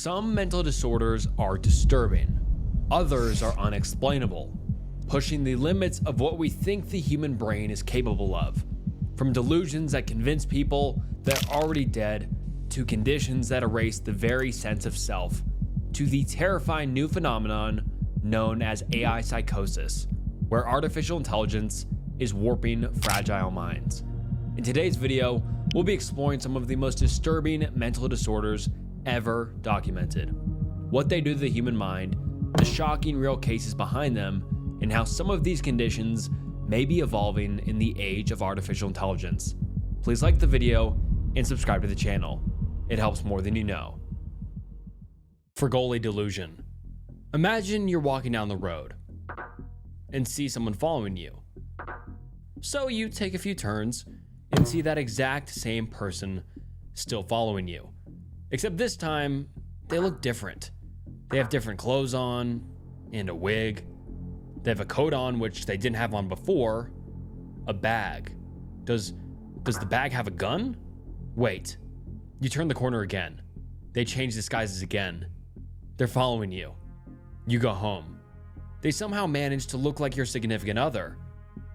Some mental disorders are disturbing, others are unexplainable, pushing the limits of what we think the human brain is capable of. From delusions that convince people they're already dead, to conditions that erase the very sense of self, to the terrifying new phenomenon known as AI Psychosis, where artificial intelligence is warping fragile minds. In today's video, we'll be exploring some of the most disturbing mental disorders ever documented, what they do to the human mind, the shocking real cases behind them, and how some of these conditions may be evolving in the age of artificial intelligence. Please like the video and subscribe to the channel. It helps more than you know. Fregoli delusion. Imagine you're walking down the road and see someone following you. So you take a few turns and see that exact same person still following you. Except this time, they look different. They have different clothes on and a wig. They have a coat on which they didn't have on before. A bag. Does the bag have a gun? Wait. You turn the corner again. They change disguises again. They're following you. You go home. They somehow manage to look like your significant other.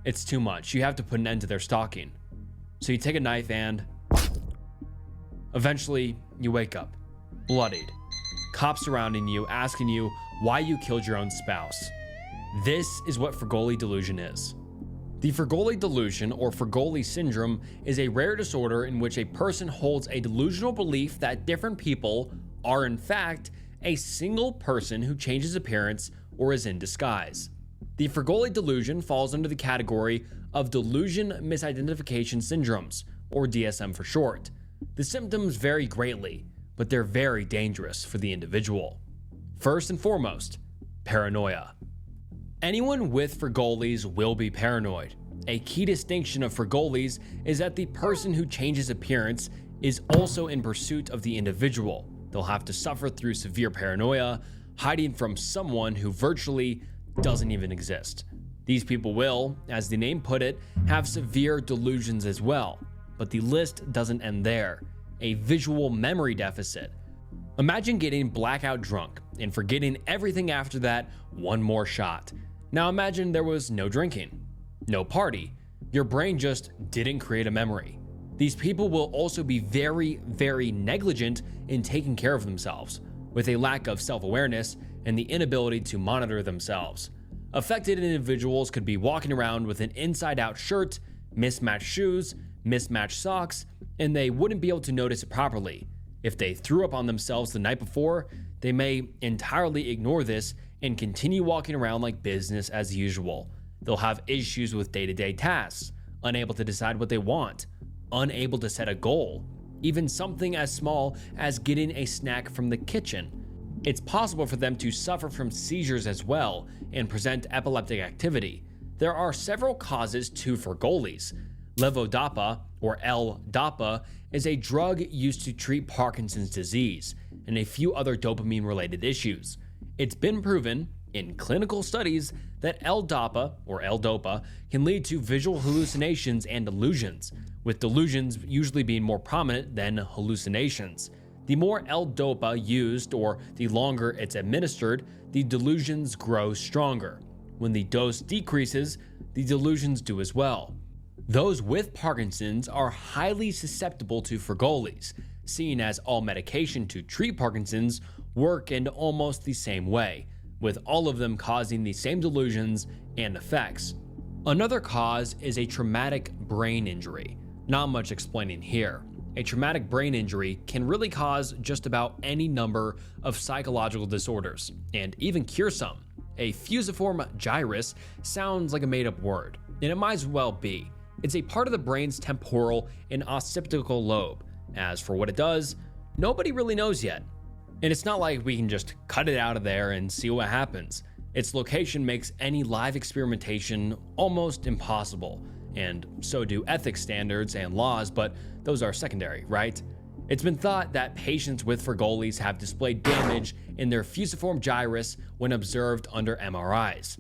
It's too much. You have to put an end to their stalking. So you take a knife and eventually you wake up, bloodied. Cops surrounding you, asking you why you killed your own spouse. This is what Fregoli delusion is. The Fregoli delusion, or Fregoli syndrome, is a rare disorder in which a person holds a delusional belief that different people are in fact a single person who changes appearance or is in disguise. The Fregoli delusion falls under the category of delusion misidentification syndromes, or DSM for short. The symptoms vary greatly, but they're very dangerous for the individual. First and foremost, paranoia. Anyone with Fregoli's will be paranoid. A key distinction of Fregoli's is that the person who changes appearance is also in pursuit of the individual. They'll have to suffer through severe paranoia, hiding from someone who virtually doesn't even exist. These people will, as the name put it, have severe delusions as well. But the list doesn't end there. A visual memory deficit. Imagine getting blackout drunk and forgetting everything after that one more shot. Now imagine there was no drinking, no party. Your brain just didn't create a memory. These people will also be very, very negligent in taking care of themselves, with a lack of self-awareness and the inability to monitor themselves. Affected individuals could be walking around with an inside-out shirt, mismatched shoes, mismatched socks, and they wouldn't be able to notice it properly. If they threw up on themselves the night before, they may entirely ignore this and continue walking around like business as usual. They'll have issues with day-to-day tasks, unable to decide what they want, unable to set a goal, even something as small as getting a snack from the kitchen. It's possible for them to suffer from seizures as well and present epileptic activity. There are several causes to Fregoli's. Levodopa, or L-DOPA, is a drug used to treat Parkinson's disease and a few other dopamine-related issues. It's been proven in clinical studies that L-DOPA, or L-DOPA, can lead to visual hallucinations and delusions, with delusions usually being more prominent than hallucinations. The more L-DOPA used, or the longer it's administered, the delusions grow stronger. When the dose decreases, the delusions do as well. Those with Parkinson's are highly susceptible to Fregoli's, seeing as all medication to treat Parkinson's work in almost the same way, with all of them causing the same delusions and effects. Another cause is a traumatic brain injury. Not much explaining here. A traumatic brain injury can really cause just about any number of psychological disorders, and even cure some. A fusiform gyrus sounds like a made-up word, and it might as well be. It's a part of the brain's temporal and occipital lobe. As for what it does, nobody really knows yet. And it's not like we can just cut it out of there and see what happens. Its location makes any live experimentation almost impossible, and so do ethics standards and laws, but those are secondary, right? It's been thought that patients with Fregoli's have displayed damage in their fusiform gyrus when observed under MRIs.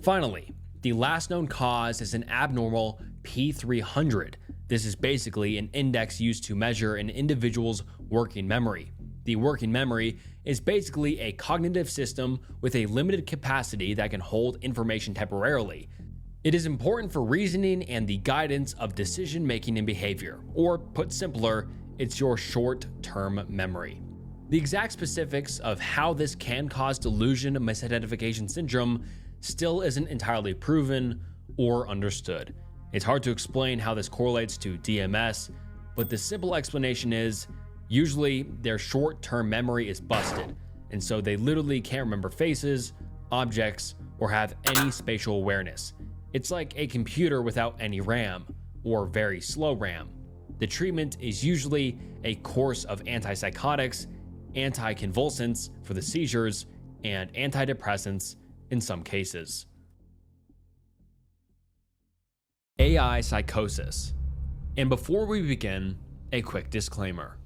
Finally, the last known cause is an abnormal P300. This is basically an index used to measure an individual's working memory. The The working memory is basically a cognitive system with a limited capacity that can hold information temporarily. It is important for reasoning and the guidance of decision making and behavior, or put simpler, it's your short-term memory. The exact specifics of how this can cause delusion misidentification syndrome still isn't entirely proven or understood. It's hard to explain how this correlates to DMS, but the simple explanation is usually their short-term memory is busted, and so they literally can't remember faces, objects, or have any spatial awareness. It's like a computer without any RAM, or very slow RAM. The treatment is usually a course of antipsychotics, anticonvulsants for the seizures, and antidepressants in some cases. AI Psychosis. And before we begin, a quick disclaimer.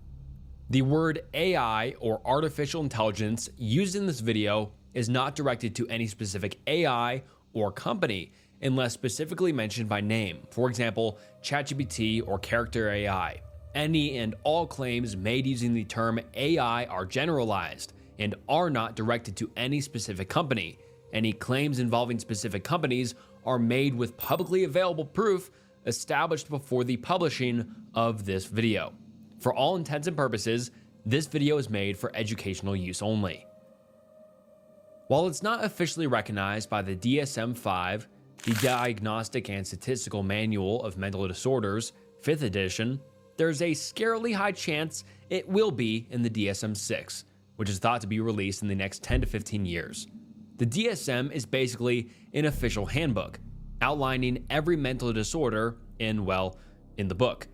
The word AI, or artificial intelligence, used in this video is not directed to any specific AI or company unless specifically mentioned by name. For example, ChatGPT or Character AI. Any and all claims made using the term AI are generalized and are not directed to any specific company. Any claims involving specific companies are made with publicly available proof established before the publishing of this video. For all intents and purposes, this video is made for educational use only. While it's not officially recognized by the DSM-5, the Diagnostic and Statistical Manual of Mental Disorders, 5th edition, there's a scarily high chance it will be in the DSM-6, which is thought to be released in the next 10 to 15 years. The DSM is basically an official handbook, outlining every mental disorder in the book.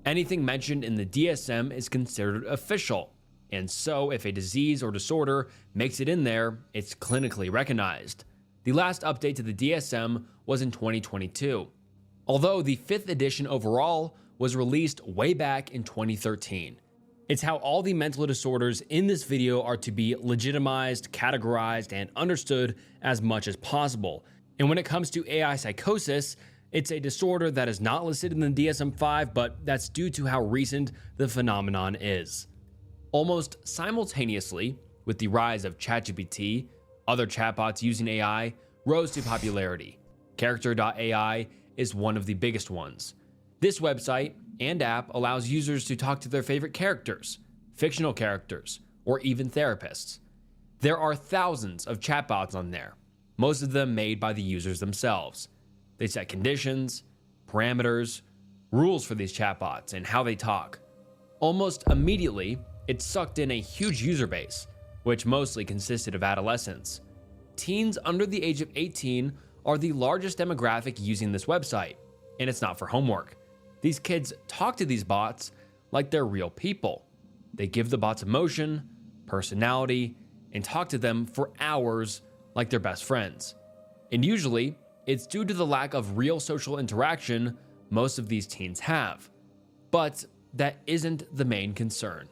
Anything mentioned in the DSM is considered official, and so if a disease or disorder makes it in there, it's clinically recognized. The last update to the DSM was in 2022, although the 5th edition overall was released way back in 2013. It's how all the mental disorders in this video are to be legitimized, categorized, and understood as much as possible. And when it comes to AI psychosis, it's a disorder that is not listed in the DSM-5, but that's due to how recent the phenomenon is. Almost simultaneously, with the rise of ChatGPT, other chatbots using AI rose to popularity. Character.ai is one of the biggest ones. This website and app allows users to talk to their favorite characters, fictional characters, or even therapists. There are thousands of chatbots on there, most of them made by the users themselves. They set conditions, parameters, rules for these chatbots and how they talk. Almost immediately, it sucked in a huge user base, which mostly consisted of adolescents. Teens under the age of 18 are the largest demographic using this website, and it's not for homework. These kids talk to these bots like they're real people. They give the bots emotion, personality, and talk to them for hours like they're best friends. And usually, it's due to the lack of real social interaction most of these teens have. But that isn't the main concern.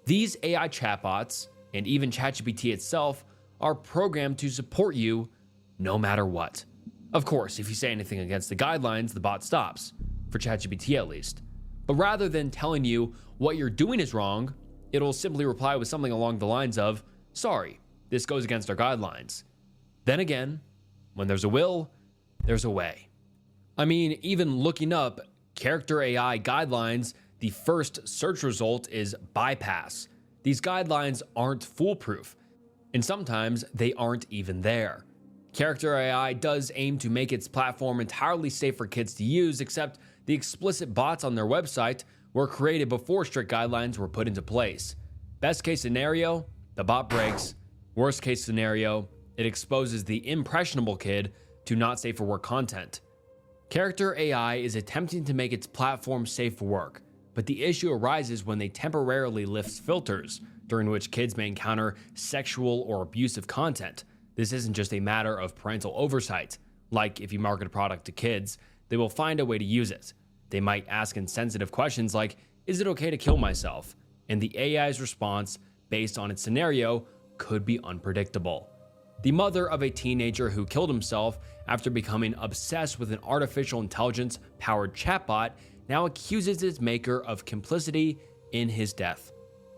These AI chatbots, and even ChatGPT itself, are programmed to support you no matter what. Of course, if you say anything against the guidelines, the bot stops, for ChatGPT at least. But rather than telling you what you're doing is wrong, it'll simply reply with something along the lines of, "Sorry, this goes against our guidelines." Then again, when there's a will, there's a way. I mean, even looking up Character AI guidelines, the first search result is bypass. These guidelines aren't foolproof, and sometimes they aren't even there. Character AI does aim to make its platform entirely safe for kids to use, except the explicit bots on their website were created before strict guidelines were put into place. Best case scenario, the bot breaks. Worst case scenario, it exposes the impressionable kid to not safe for work content. Character AI is attempting to make its platform safe for work, but the issue arises when they temporarily lift filters, during which kids may encounter sexual or abusive content. This isn't just a matter of parental oversight. Like if you market a product to kids, they will find a way to use it. They might ask insensitive questions like, "Is it okay to kill myself?" And the AI's response, based on its scenario, could be unpredictable. The mother of a teenager who killed himself after becoming obsessed with an artificial intelligence-powered chatbot now accuses its maker of complicity in his death.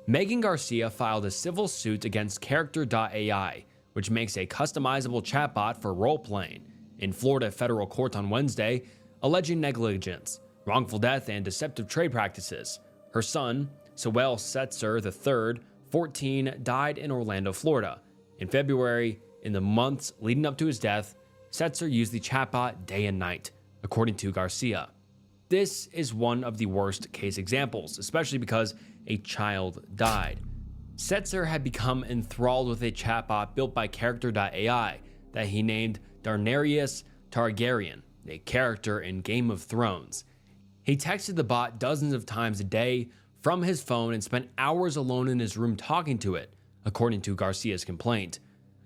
Megan Garcia filed a civil suit against Character.ai, which makes a customizable chatbot for role-playing, in Florida federal court on Wednesday, alleging negligence, wrongful death, and deceptive trade practices. Her son, Sewell Setzer III, 14, died in Orlando, Florida. In February, in the months leading up to his death, Setzer used the chatbot day and night, according to Garcia. This is one of the worst case examples, especially because a child died. Setzer had become enthralled with a chatbot built by Character.ai that he named Daenerys Targaryen, a character in Game of Thrones. He texted the bot dozens of times a day from his phone and spent hours alone in his room talking to it, according to Garcia's complaint.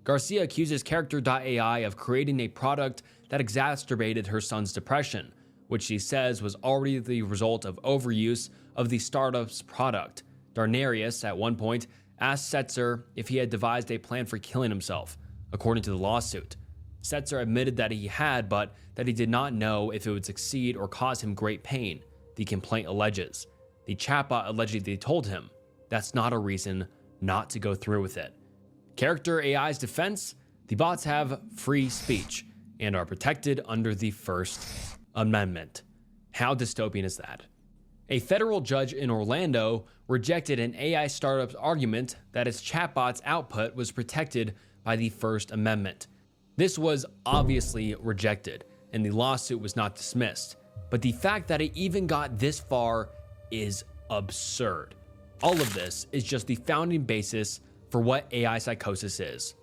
Garcia accuses Character.ai of creating a product that exacerbated her son's depression, which she says was already the result of overuse of the startup's product. Daenerys, at one point, asked Setzer if he had devised a plan for killing himself, according to the lawsuit. Setzer admitted that he had, but that he did not know if it would succeed or cause him great pain, the complaint alleges. The chatbot allegedly told him, "That's not a reason not to go through with it." Character.ai's defense: the bots have free speech and are protected under the First Amendment. How dystopian is that? A federal judge in Orlando rejected an AI startup's argument that its chatbot's output was protected by the First Amendment. This was obviously rejected, and the lawsuit was not dismissed. But the fact that it even got this far is absurd. All of this is just the founding basis for what AI psychosis is.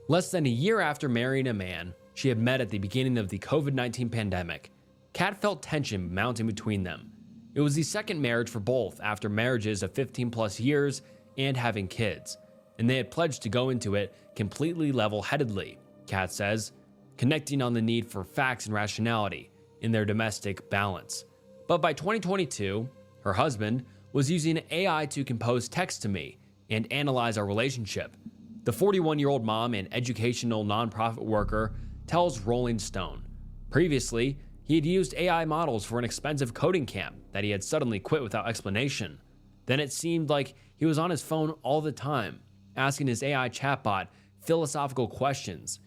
Less than a year after marrying a man she had met at the beginning of the COVID-19 pandemic, Kat felt tension mounting between them. It was the second marriage for both after marriages of 15 plus years and having kids, and they had pledged to go into it completely level-headedly, Kat says, connecting on the need for facts and rationality in their domestic balance. But by 2022, her husband was using AI to compose text to me and analyze our relationship. The 41-year-old mom and educational nonprofit worker tells Rolling Stone. Previously, he had used AI models for an expensive coding camp that he had suddenly quit without explanation. Then it seemed like he was on his phone all the time, asking his AI chatbot philosophical questions,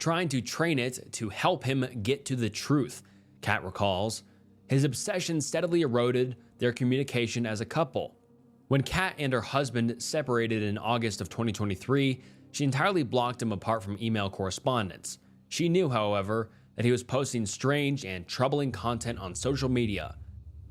trying to train it to help him get to the truth, Kat recalls. His obsession steadily eroded their communication as a couple. When Kat and her husband separated in August of 2023, she entirely blocked him apart from email correspondence. She knew, however, that he was posting strange and troubling content on social media.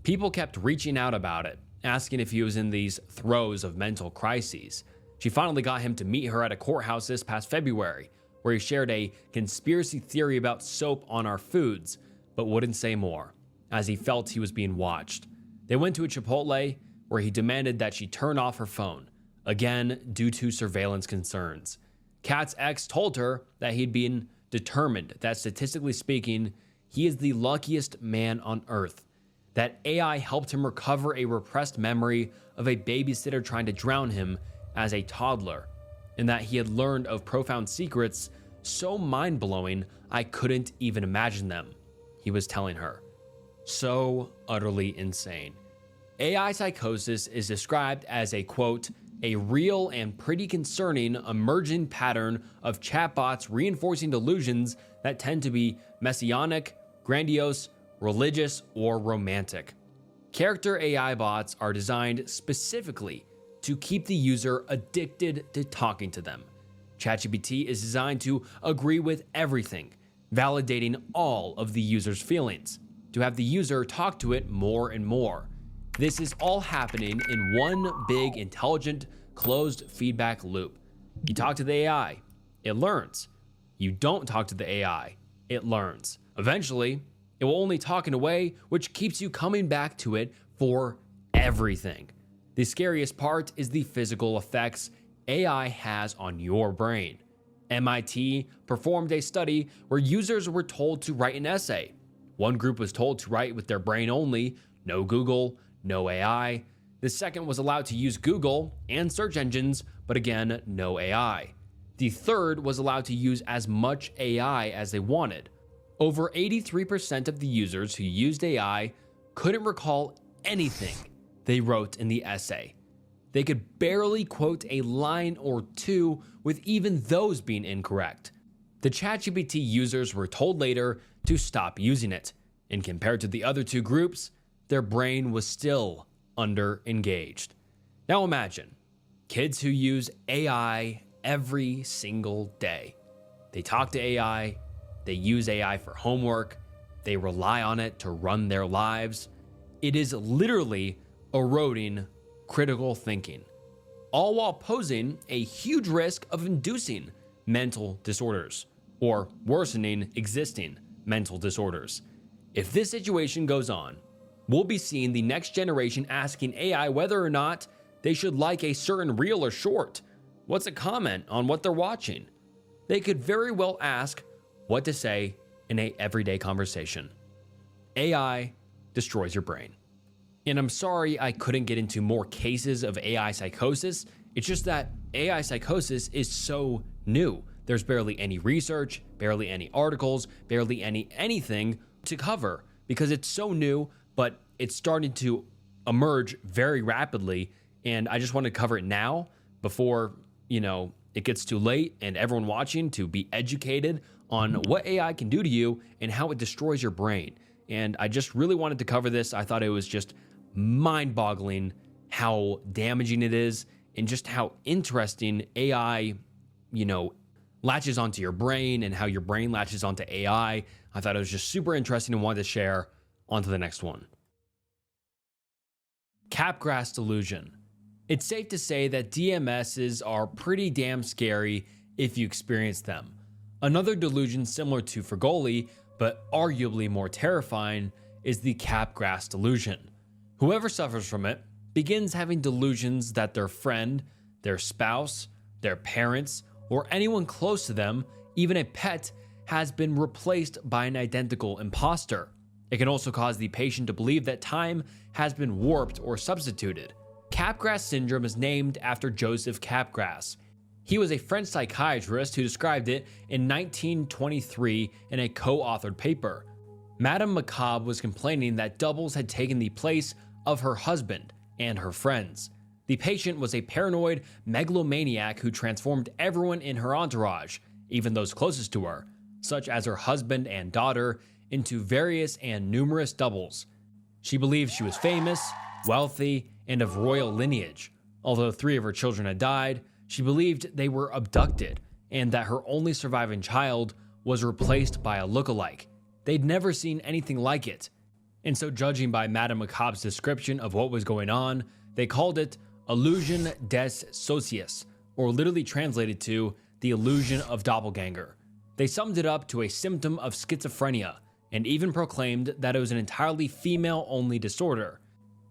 People kept reaching out about it, asking if he was in these throes of mental crises. She finally got him to meet her at a courthouse this past February, where he shared a conspiracy theory about soap on our foods, but wouldn't say more, as he felt he was being watched. They went to a Chipotle, where he demanded that she turn off her phone, again due to surveillance concerns. Kat's ex told her that he'd been determined that statistically speaking, he is the luckiest man on earth, that AI helped him recover a repressed memory of a babysitter trying to drown him as a toddler, and that he had learned of profound secrets so mind-blowing I couldn't even imagine them, he was telling her. So utterly insane. AI psychosis is described as a, quote, a real and pretty concerning emerging pattern of chatbots reinforcing delusions that tend to be messianic, grandiose, religious, or romantic. Character AI bots are designed specifically to keep the user addicted to talking to them. ChatGPT is designed to agree with everything, validating all of the user's feelings, to have the user talk to it more and more. This is all happening in one big, intelligent, closed feedback loop. You talk to the AI, it learns. You don't talk to the AI, it learns. Eventually, it will only talk in a way which keeps you coming back to it for everything. The scariest part is the physical effects AI has on your brain. MIT performed a study where users were told to write an essay. One group was told to write with their brain only, no Google, no AI. The second was allowed to use Google and search engines, but again, no AI. The third was allowed to use as much AI as they wanted. Over 83% of the users who used AI couldn't recall anything they wrote in the essay. They could barely quote a line or two, with even those being incorrect. The ChatGPT users were told later to stop using it, and compared to the other two groups, their brain was still under-engaged. Now imagine, kids who use AI every single day. They talk to AI, they use AI for homework, they rely on it to run their lives. It is literally eroding critical thinking, all while posing a huge risk of inducing mental disorders or worsening existing mental disorders. If this situation goes on, we'll be seeing the next generation asking AI whether or not they should like a certain reel or short. What's a comment on what they're watching? They could very well ask what to say in an everyday conversation. AI destroys your brain. And I'm sorry I couldn't get into more cases of AI psychosis. It's just that AI psychosis is so new. There's barely any research, barely any articles, barely anything to cover because it's so new, but it's starting to emerge very rapidly. And I just want to cover it now before, it gets too late and everyone watching to be educated on what AI can do to you and how it destroys your brain. And I just really wanted to cover this. I thought it was just mind-boggling how damaging it is and just how interesting AI, latches onto your brain and how your brain latches onto AI. I thought it was just super interesting and wanted to share. On to the next one. Capgras delusion. It's safe to say that DMSs are pretty damn scary if you experience them. Another delusion similar to Fregoli, but arguably more terrifying, is the Capgras delusion. Whoever suffers from it begins having delusions that their friend, their spouse, their parents, or anyone close to them, even a pet, has been replaced by an identical imposter. It can also cause the patient to believe that time has been warped or substituted. Capgras syndrome is named after Joseph Capgras. He was a French psychiatrist who described it in 1923 in a co-authored paper. Madame Macabre was complaining that doubles had taken the place of her husband and her friends. The patient was a paranoid megalomaniac who transformed everyone in her entourage, even those closest to her, such as her husband and daughter, into various and numerous doubles. She believed she was famous, wealthy, and of royal lineage. Although 3 of her children had died, she believed they were abducted and that her only surviving child was replaced by a lookalike. They'd never seen anything like it. And so, judging by Madame Macabre's description of what was going on, they called it illusion des socius, or literally translated to the illusion of doppelganger. They summed it up to a symptom of schizophrenia and even proclaimed that it was an entirely female-only disorder.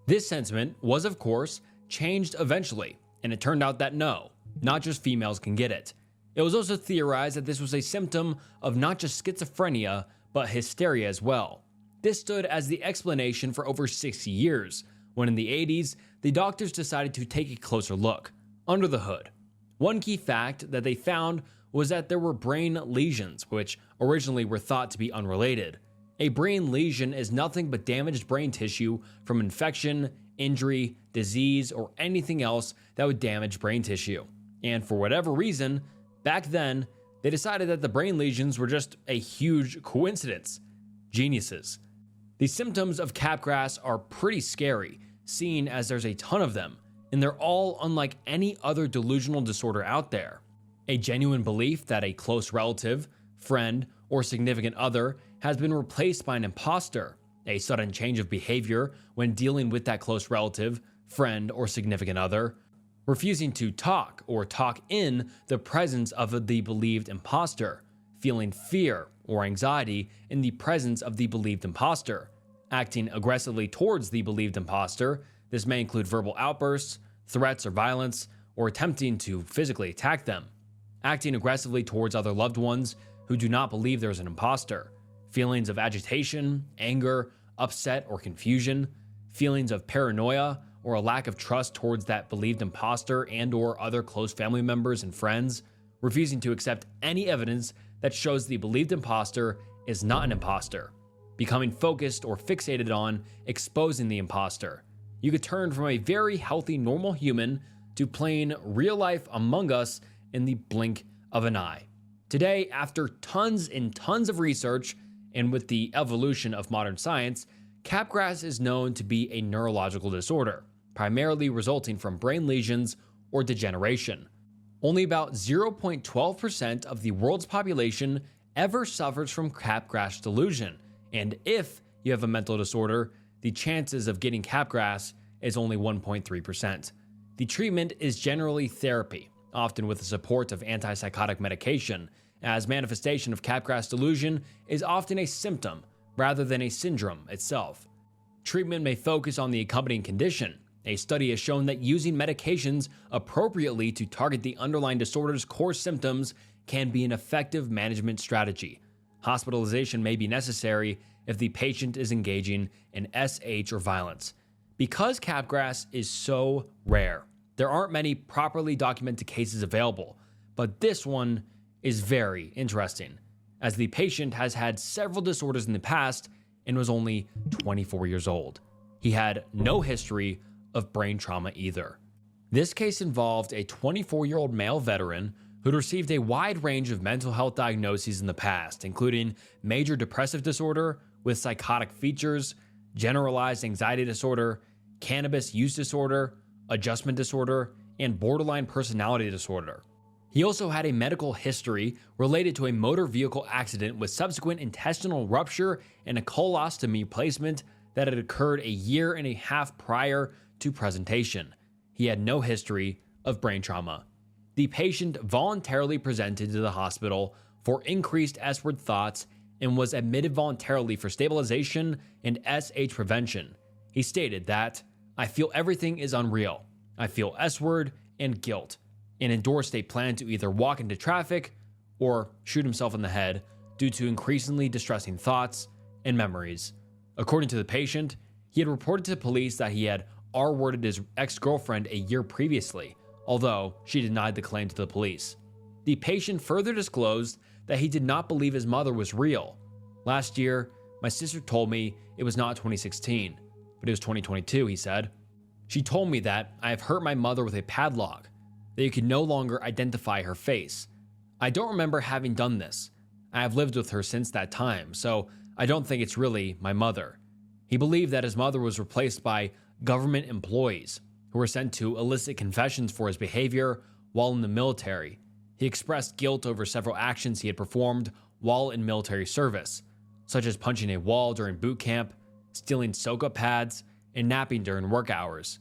This sentiment was, of course, changed eventually, and it turned out that no, not just females can get it. It was also theorized that this was a symptom of not just schizophrenia, but hysteria as well. This stood as the explanation for over 60 years, when in the 80s, the doctors decided to take a closer look, under the hood. One key fact that they found was that there were brain lesions, which originally were thought to be unrelated. A brain lesion is nothing but damaged brain tissue from infection, injury, disease, or anything else that would damage brain tissue. And for whatever reason, back then, they decided that the brain lesions were just a huge coincidence. Geniuses. The symptoms of Capgras are pretty scary, seeing as there's a ton of them, and they're all unlike any other delusional disorder out there. A genuine belief that a close relative, friend, or significant other has been replaced by an imposter, a sudden change of behavior when dealing with that close relative, friend, or significant other, refusing to talk or talk in the presence of the believed imposter, feeling fear or anxiety in the presence of the believed imposter, acting aggressively towards the believed imposter. This may include verbal outbursts, threats or violence, or attempting to physically attack them, acting aggressively towards other loved ones who do not believe there's an imposter, feelings of agitation, anger, upset, or confusion, feelings of paranoia or a lack of trust towards that believed imposter and or other close family members and friends, refusing to accept any evidence that shows the believed imposter is not an imposter, becoming focused or fixated on exposing the imposter, You could turn from a very healthy, normal human to playing real life Among Us in the blink of an eye. Today, after tons and tons of research, and with the evolution of modern science, Capgras is known to be a neurological disorder, primarily resulting from brain lesions or degeneration. Only about 0.12% of the world's population ever suffers from Capgras delusion, and if you have a mental disorder, the chances of getting Capgras is only 1.3%. The treatment is generally therapy, often with the support of antipsychotic medication, as manifestation of Capgras delusion is often a symptom rather than a syndrome itself. Treatment may focus on the accompanying condition. A study has shown that using medications appropriately to target the underlying disorder's core symptoms can be an effective management strategy. Hospitalization may be necessary if the patient is engaging in SH or violence. Because Capgras is so rare, there aren't many properly documented cases available, but this one is very interesting, as the patient has had several disorders in the past and was only 24 years old. He had no history of brain trauma either. This case involved a 24-year-old male veteran who'd received a wide range of mental health diagnoses in the past, including major depressive disorder with psychotic features, generalized anxiety disorder, cannabis use disorder, adjustment disorder, and borderline personality disorder. He also had a medical history related to a motor vehicle accident with subsequent intestinal rupture and a colostomy placement that had occurred a year and a half prior to presentation. He had no history of brain trauma. The patient voluntarily presented to the hospital for increased S-word thoughts and was admitted voluntarily for stabilization and SH prevention. He stated that, "I feel everything is unreal. I feel S-word and guilt," and endorsed a plan to either walk into traffic or shoot himself in the head due to increasingly distressing thoughts and memories. According to the patient, he had reported to police that he had R-worded his ex-girlfriend a year previously, although she denied the claim to the police. The patient further disclosed that he did not believe his mother was real. "Last year, my sister told me it was not 2016, but it was 2022, he said. She told me that I have hurt my mother with a padlock, that you can no longer identify her face. I don't remember having done this. I have lived with her since that time, so I don't think it's really my mother." He believed that his mother was replaced by government employees who were sent to elicit confessions for his behavior while in the military. He expressed guilt over several actions he had performed while in military service, such as punching a wall during boot camp, stealing soak up pads, and napping during work hours.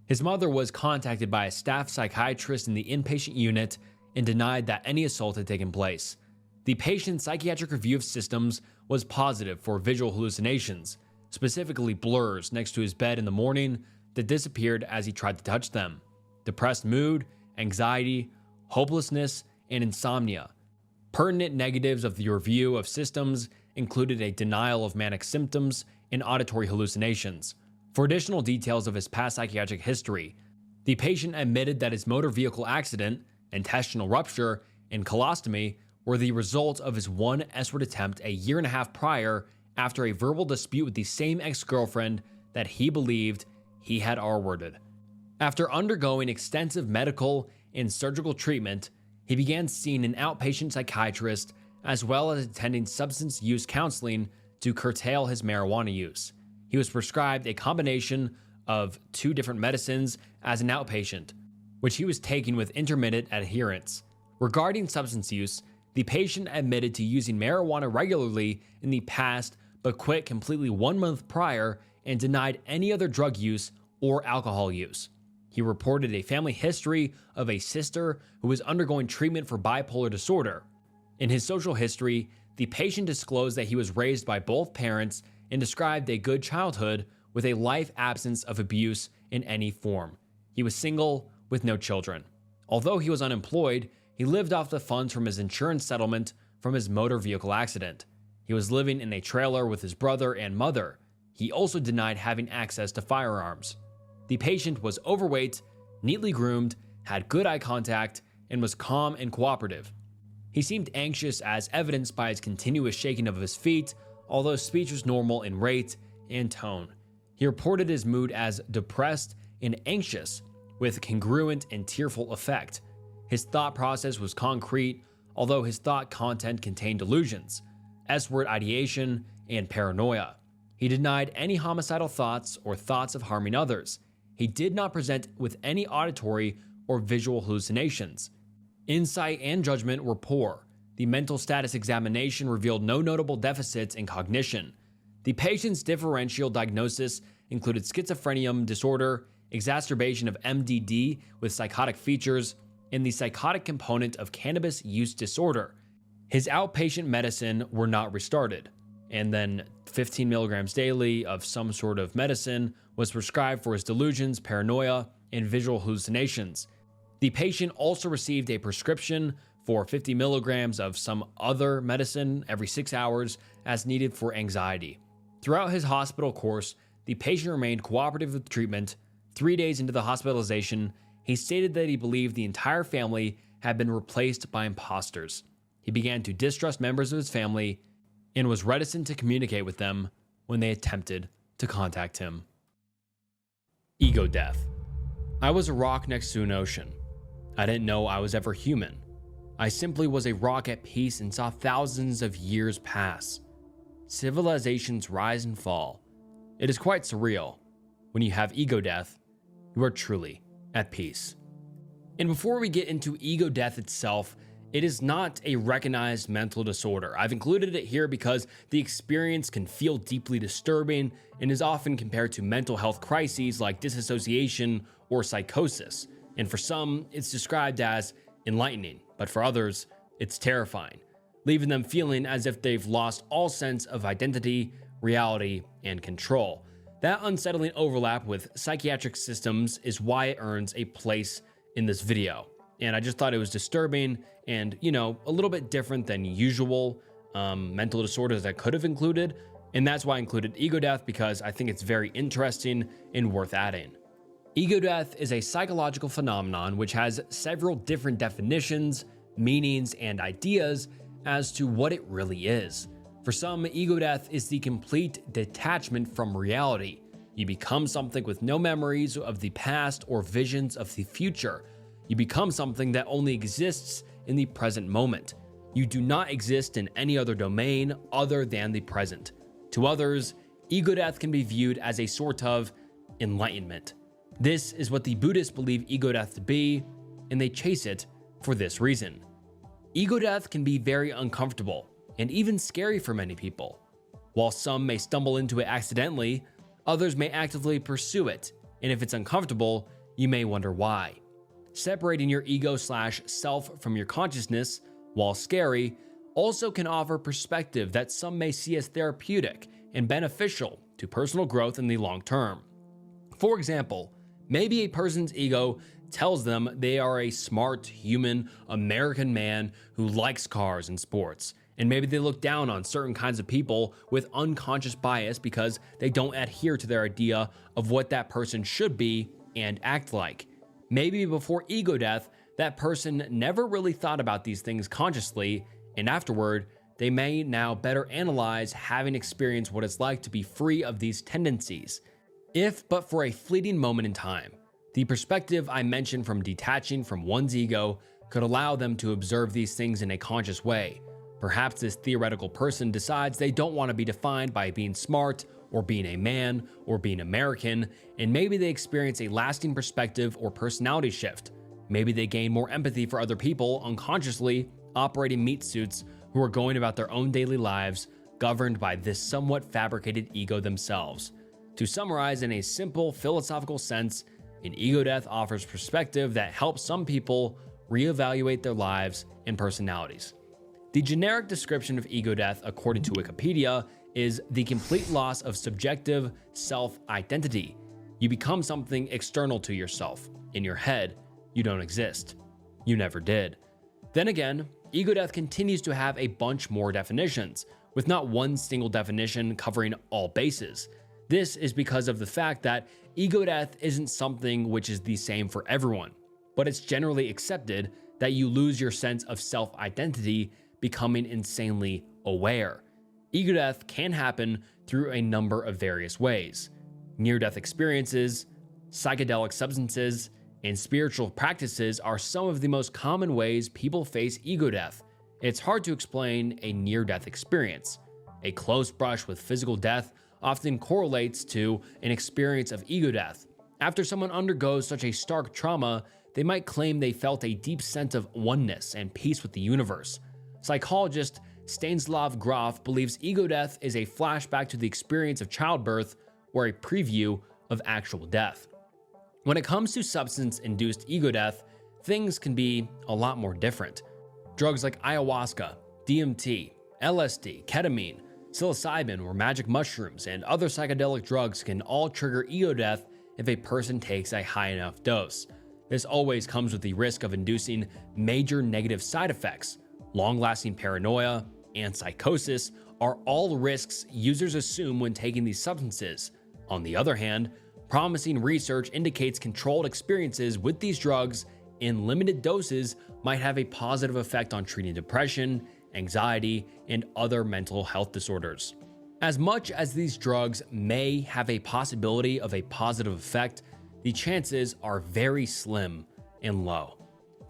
His mother was contacted by a staff psychiatrist in the inpatient unit and denied that any assault had taken place. The patient's psychiatric review of systems was positive for visual hallucinations, specifically blurs next to his bed in the morning that disappeared as he tried to touch them, depressed mood, anxiety, hopelessness, and insomnia. Pertinent negatives of the review of systems included a denial of manic symptoms and auditory hallucinations. For additional details of his past psychiatric history, the patient admitted that his motor vehicle accident, intestinal rupture, and colostomy were the result of his one S-word attempt a year and a half prior after a verbal dispute with the same ex-girlfriend that he believed he had R-worded. After undergoing extensive medical and surgical treatment, he began seeing an outpatient psychiatrist as well as attending substance use counseling to curtail his marijuana use. He was prescribed a combination of 2 different medicines as an outpatient, which he was taking with intermittent adherence. Regarding substance use, the patient admitted to using marijuana regularly in the past but quit completely 1 month prior and denied any other drug use or alcohol use. He reported a family history of a sister who was undergoing treatment for bipolar disorder. In his social history, the patient disclosed that he was raised by both parents and described a good childhood with a life absence of abuse in any form. He was single with no children. Although he was unemployed, he lived off the funds from his insurance settlement from his motor vehicle accident. He was living in a trailer with his brother and mother. He also denied having access to firearms. The patient was overweight, neatly groomed, had good eye contact, and was calm and cooperative. He seemed anxious as evidenced by his continuous shaking of his feet, although speech was normal in rate and tone. He reported his mood as depressed and anxious, with congruent and tearful effect. His thought process was concrete, although his thought content contained delusions, S-word ideation, and paranoia. He denied any homicidal thoughts or thoughts of harming others. He did not present with any auditory or visual hallucinations. Insight and judgment were poor. The mental status examination revealed no notable deficits in cognition. The patient's differential diagnosis included schizophrenia disorder, exacerbation of MDD with psychotic features, and the psychotic component of cannabis use disorder. His outpatient medicine were not restarted, and then 15 milligrams daily of some sort of medicine was prescribed for his delusions, paranoia, and visual hallucinations. The patient also received a prescription for 50 milligrams of some other medicine every 6 hours as needed for anxiety. Throughout his hospital course, the patient remained cooperative with treatment. 3 days into the hospitalization, he stated that he believed the entire family had been replaced by imposters. He began to distrust members of his family and was reticent to communicate with them when they attempted to contact him. Ego death. I was a rock next to an ocean. I didn't know I was ever human. I simply was a rock at peace and saw thousands of years pass. Civilizations rise and fall. It is quite surreal. When you have ego death, you are truly at peace. And before we get into ego death itself, it is not a recognized mental disorder. I've included it here because the experience can feel deeply disturbing and is often compared to mental health crises like disassociation or psychosis. And for some, it's described as enlightening, but for others, it's terrifying, leaving them feeling as if they've lost all sense of identity, reality, and control. That unsettling overlap with psychiatric systems is why it earns a place in this video. And I just thought it was disturbing and, a little bit different than usual mental disorders I could have included. And that's why I included ego death, because I think it's very interesting and worth adding. Ego death is a psychological phenomenon which has several different definitions, meanings, and ideas as to what it really is. For some, ego death is the complete detachment from reality. You become something with no memories of the past or visions of the future. You become something that only exists in the present moment. You do not exist in any other domain other than the present. To others, ego death can be viewed as a sort of enlightenment. This is what the Buddhists believe ego death to be, and they chase it for this reason. Ego death can be very uncomfortable and even scary for many people. While some may stumble into it accidentally, others may actively pursue it, and if it's uncomfortable, you may wonder why. Separating your ego/self from your consciousness, while scary, also can offer perspective that some may see as therapeutic and beneficial to personal growth in the long term. For example, maybe a person's ego tells them they are a smart, human, American man who likes cars and sports, and maybe they look down on certain kinds of people with unconscious bias because they don't adhere to their idea of what that person should be and act like. Maybe before ego death, that person never really thought about these things consciously, and afterward, they may now better analyze having experienced what it's like to be free of these tendencies. If but for a fleeting moment in time, the perspective I mentioned from detaching from one's ego could allow them to observe these things in a conscious way. Perhaps this theoretical person decides they don't want to be defined by being smart or being a man or being American, and maybe they experience a lasting perspective or personality shift. Maybe they gain more empathy for other people unconsciously operating meat suits who are going about their own daily lives governed by this somewhat fabricated ego themselves. To summarize in a simple philosophical sense, an ego death offers perspective that helps some people reevaluate their lives and personalities. The generic description of ego death, according to Wikipedia, is the complete loss of subjective self-identity. You become something external to yourself. In your head, you don't exist. You never did. Then again, ego death continues to have a bunch more definitions, with not one single definition covering all bases. This is because of the fact that ego death isn't something which is the same for everyone, but it's generally accepted that you lose your sense of self-identity, becoming insanely aware. Ego death can happen through a number of various ways. Near-death experiences, psychedelic substances, and spiritual practices are some of the most common ways people face ego death. It's hard to explain a near-death experience. A close brush with physical death often correlates to an experience of ego death. After someone undergoes such a stark trauma, they might claim they felt a deep sense of oneness and peace with the universe. Psychologist Stanislav Grof believes ego death is a flashback to the experience of childbirth or a preview of actual death. When it comes to substance-induced ego death, things can be a lot more different. Drugs like ayahuasca, DMT, LSD, ketamine, psilocybin or magic mushrooms, and other psychedelic drugs can all trigger ego death if a person takes a high enough dose. This always comes with the risk of inducing major negative side effects. Long-lasting paranoia and psychosis are all risks users assume when taking these substances. On the other hand, promising research indicates controlled experiences with these drugs in limited doses might have a positive effect on treating depression, anxiety, and other mental health disorders. As much as these drugs may have a possibility of a positive effect, the chances are very slim and low.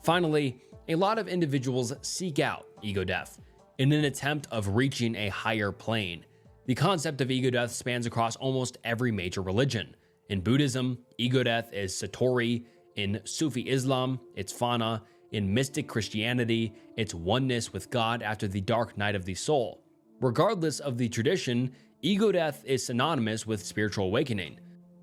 Finally, a lot of individuals seek out ego death in an attempt of reaching a higher plane. The concept of ego death spans across almost every major religion. In Buddhism, ego death is Satori. In Sufi Islam, it's Fana. In mystic Christianity, it's oneness with God after the dark night of the soul. Regardless of the tradition, ego death is synonymous with spiritual awakening.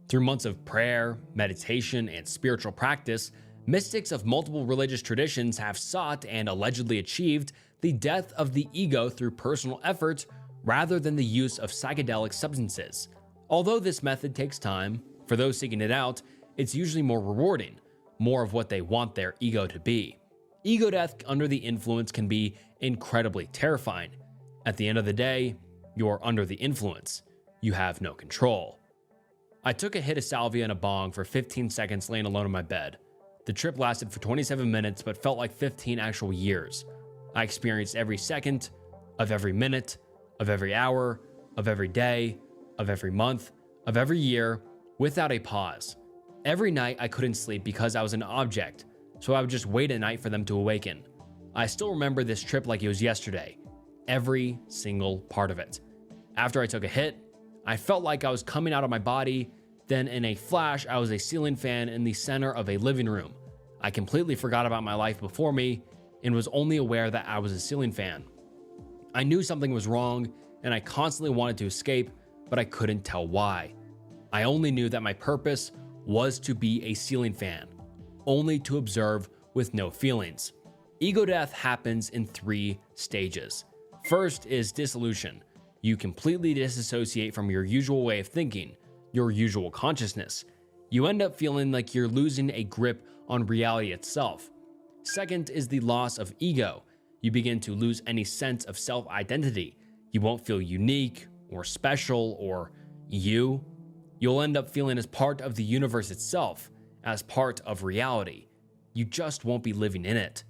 Through months of prayer, meditation, and spiritual practice, mystics of multiple religious traditions have sought and allegedly achieved the death of the ego through personal effort rather than the use of psychedelic substances. Although this method takes time, for those seeking it out, it's usually more rewarding, more of what they want their ego to be. Ego death under the influence can be incredibly terrifying. At the end of the day, you're under the influence. You have no control. I took a hit of salvia and a bong for 15 seconds laying alone in my bed. The trip lasted for 27 minutes but felt like 15 actual years. I experienced every second, of every minute, of every hour, of every day, of every month, of every year, without a pause. Every night I couldn't sleep because I was an object, so I would just wait at night for them to awaken. I still remember this trip like it was yesterday, every single part of it. After I took a hit, I felt like I was coming out of my body, then in a flash I was a ceiling fan in the center of a living room. I completely forgot about my life before me and was only aware that I was a ceiling fan. I knew something was wrong and I constantly wanted to escape, but I couldn't tell why. I only knew that my purpose was to be a ceiling fan, only to observe with no feelings. Ego death happens in 3 stages. First is dissolution. You completely disassociate from your usual way of thinking, your usual consciousness. You end up feeling like you're losing a grip on reality itself. Second is the loss of ego. You begin to lose any sense of self-identity. You won't feel unique or special or you. You'll end up feeling as part of the universe itself, as part of reality. You just won't be living in it.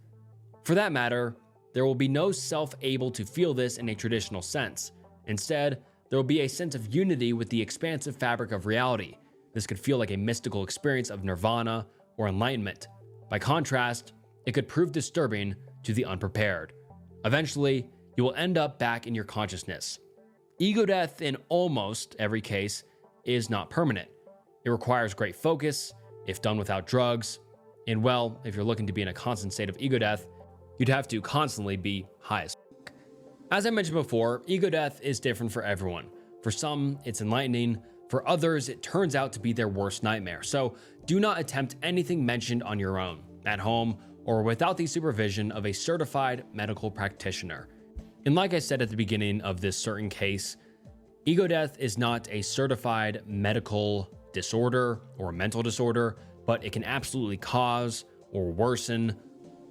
For that matter, there will be no self able to feel this in a traditional sense. Instead, there will be a sense of unity with the expansive fabric of reality. This could feel like a mystical experience of nirvana or enlightenment. By contrast, it could prove disturbing to the unprepared. Eventually, you will end up back in your consciousness. Ego death in almost every case is not permanent. It requires great focus, if done without drugs, and well, if you're looking to be in a constant state of ego death, you'd have to constantly be high as fuck. As I mentioned before, ego death is different for everyone. For some, it's enlightening. For others, it turns out to be their worst nightmare. So do not attempt anything mentioned on your own, at home, or without the supervision of a certified medical practitioner. And like I said at the beginning of this certain case, ego death is not a certified medical disorder or mental disorder, but it can absolutely cause or worsen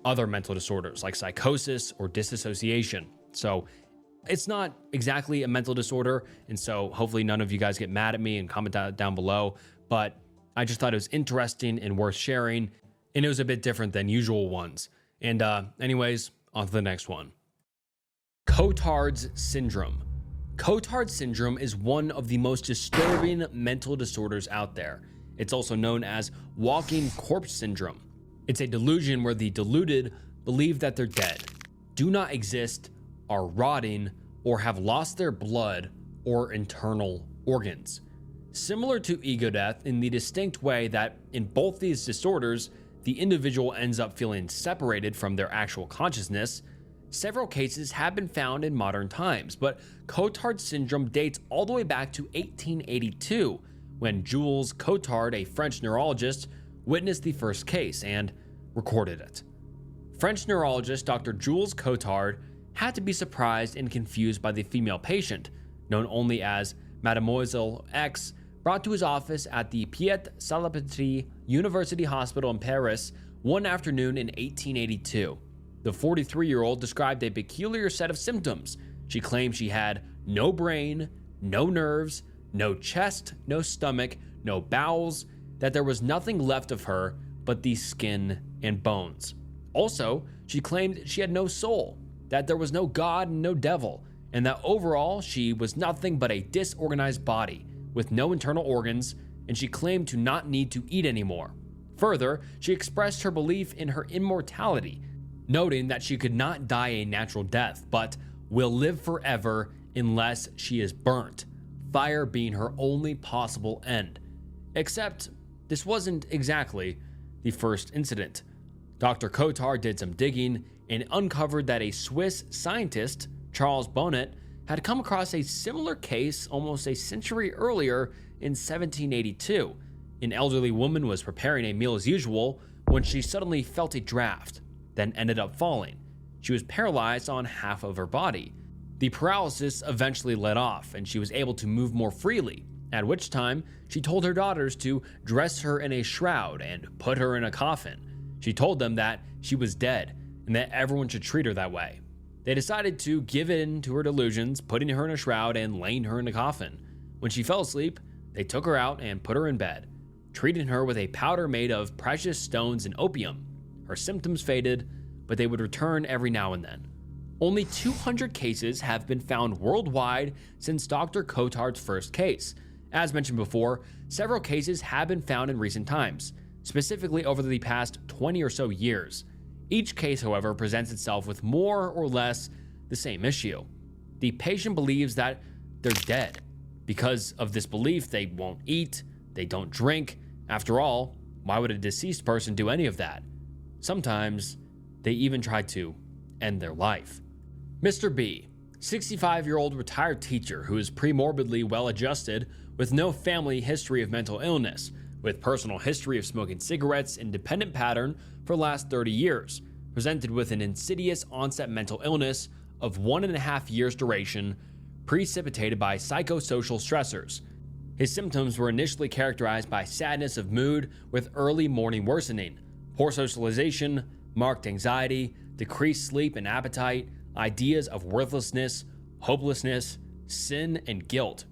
other mental disorders like psychosis or disassociation. So it's not exactly a mental disorder, and so hopefully none of you guys get mad at me and comment down below, but I just thought it was interesting and worth sharing, and it was a bit different than usual ones. And anyways, on to the next one. Cotard's syndrome. Cotard syndrome is one of the most disturbing mental disorders out there. It's also known as walking corpse syndrome. It's a delusion where the deluded believe that they're dead, do not exist, are rotting, or have lost their blood or internal organs. Similar to ego death in the distinct way that in both these disorders, the individual ends up feeling separated from their actual consciousness. Several cases have been found in modern times, but Cotard syndrome dates all the way back to 1882, when Jules Cotard, a French neurologist, witnessed the first case and recorded it. French neurologist Dr. Jules Cotard had to be surprised and confused by the female patient, known only as Mademoiselle X, brought to his office at the Piet-Salpêtrière University Hospital in Paris one afternoon in 1882. The 43-year-old described a peculiar set of symptoms. She claimed she had no brain, no nerves, no chest, no stomach, no bowels, that there was nothing left of her but the skin and bones. Also, she claimed she had no soul, that there was no God and no devil, and that overall she was nothing but a disorganized body with no internal organs, and she claimed to not need to eat anymore. Further, she expressed her belief in her immortality, noting that she could not die a natural death, but will live forever unless she is burnt, fire being her only possible end. Except, this wasn't exactly the first incident. Dr. Cotard did some digging and uncovered that a Swiss scientist, Charles Bonnet, had come across a similar case almost a century earlier in 1782. An elderly woman was preparing a meal as usual when she suddenly felt a draft, then ended up falling. She was paralyzed on half of her body. The paralysis eventually let off, and she was able to move more freely, at which time she told her daughters to dress her in a shroud and put her in a coffin. She told them that she was dead and that everyone should treat her that way. They decided to give in to her delusions, putting her in a shroud and laying her in a coffin. When she fell asleep, they took her out and put her in bed, treating her with a powder made of precious stones and opium. Her symptoms faded, but they would return every now and then. Only 200 cases have been found worldwide since Dr. Cotard's first case. As mentioned before, several cases have been found in recent times, specifically over the past 20 or so years. Each case, however, presents itself with more or less the same issue. The patient believes that they're dead. Because of this belief, they won't eat, they don't drink. After all, why would a deceased person do any of that? Sometimes they even try to end their life. Mr. B, 65-year-old retired teacher who is premorbidly well-adjusted with no family history of mental illness, with personal history of smoking cigarettes in dependent pattern for the last 30 years, presented with an insidious onset mental illness of 1.5 years duration, precipitated by psychosocial stressors. His symptoms were initially characterized by sadness of mood with early morning worsening, poor socialization, marked anxiety, decreased sleep and appetite, ideas of worthlessness, hopelessness, sin, and guilt.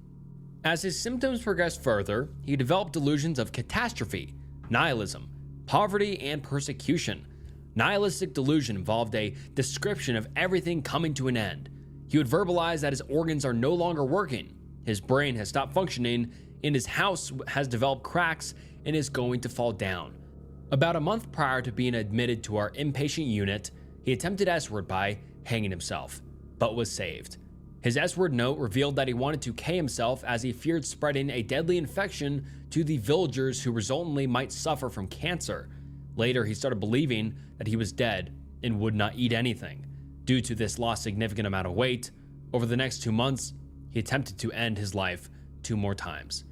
As his symptoms progressed further, he developed delusions of catastrophe, nihilism, poverty, and persecution. Nihilistic delusion involved a description of everything coming to an end. He would verbalize that his organs are no longer working, his brain has stopped functioning, and his house has developed cracks and is going to fall down. About a month prior to being admitted to our inpatient unit, he attempted S-word by hanging himself, but was saved. His S-word note revealed that he wanted to K himself as he feared spreading a deadly infection to the villagers who resultantly might suffer from cancer. Later, he started believing that he was dead and would not eat anything. Due to this lost significant amount of weight, over the next 2 months, he attempted to end his life 2 more times.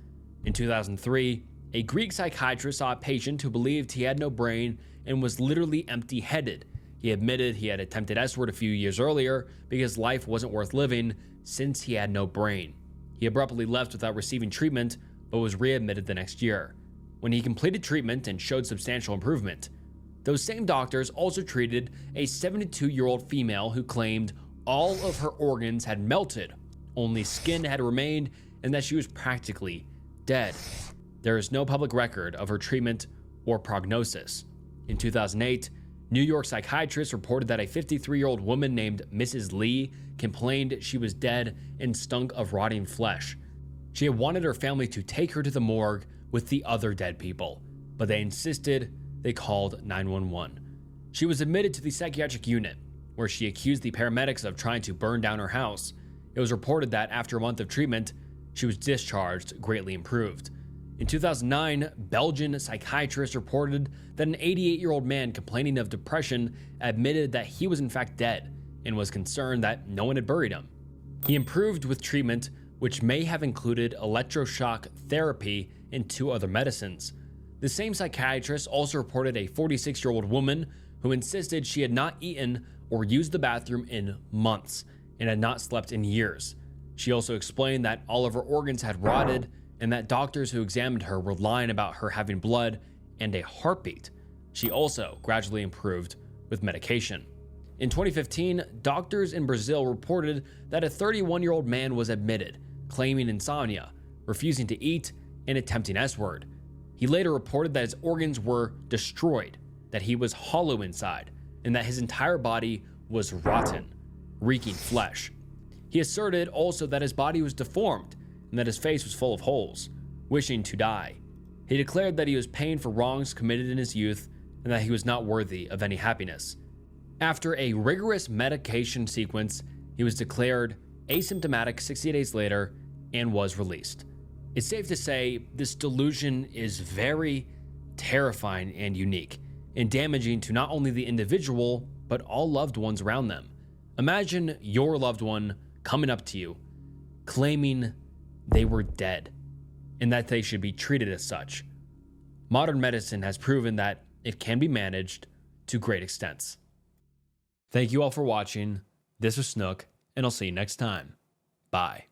In 2003, a Greek psychiatrist saw a patient who believed he had no brain and was literally empty-headed. He admitted he had attempted S-word a few years earlier because life wasn't worth living since he had no brain. He abruptly left without receiving treatment, but was readmitted the next year, when he completed treatment and showed substantial improvement. Those same doctors also treated a 72-year-old female who claimed all of her organs had melted, only skin had remained, and that she was practically dead. There is no public record of her treatment or prognosis. In 2008, New York psychiatrists reported that a 53-year-old woman named Mrs. Lee complained she was dead and stunk of rotting flesh. She had wanted her family to take her to the morgue with the other dead people, but they insisted. They called 911. She was admitted to the psychiatric unit, where she accused the paramedics of trying to burn down her house. It was reported that after a month of treatment, she was discharged, greatly improved. In 2009, Belgian psychiatrists reported that an 88-year-old man complaining of depression admitted that he was in fact dead and was concerned that no one had buried him. He improved with treatment, which may have included electroshock therapy and 2 other medicines. The same psychiatrist also reported a 46-year-old woman who insisted she had not eaten or used the bathroom in months and had not slept in years. She also explained that all of her organs had rotted and that doctors who examined her were lying about her having blood and a heartbeat. She also gradually improved with medication. In 2015, doctors in Brazil reported that a 31-year-old man was admitted, claiming insomnia, refusing to eat, and attempting S-word. He later reported that his organs were destroyed, that he was hollow inside, and that his entire body was rotten, reeking flesh. He asserted also that his body was deformed and that his face was full of holes, wishing to die. He declared that he was paying for wrongs committed in his youth and that he was not worthy of any happiness. After a rigorous medication sequence, he was declared asymptomatic 60 days later and was released. It's safe to say this delusion is very terrifying and unique, and damaging to not only the individual, but all loved ones around them. Imagine your loved one coming up to you, claiming they were dead, and that they should be treated as such. Modern medicine has proven that it can be managed to great extents. Thank you all for watching. This was Snook, and I'll see you next time. Bye.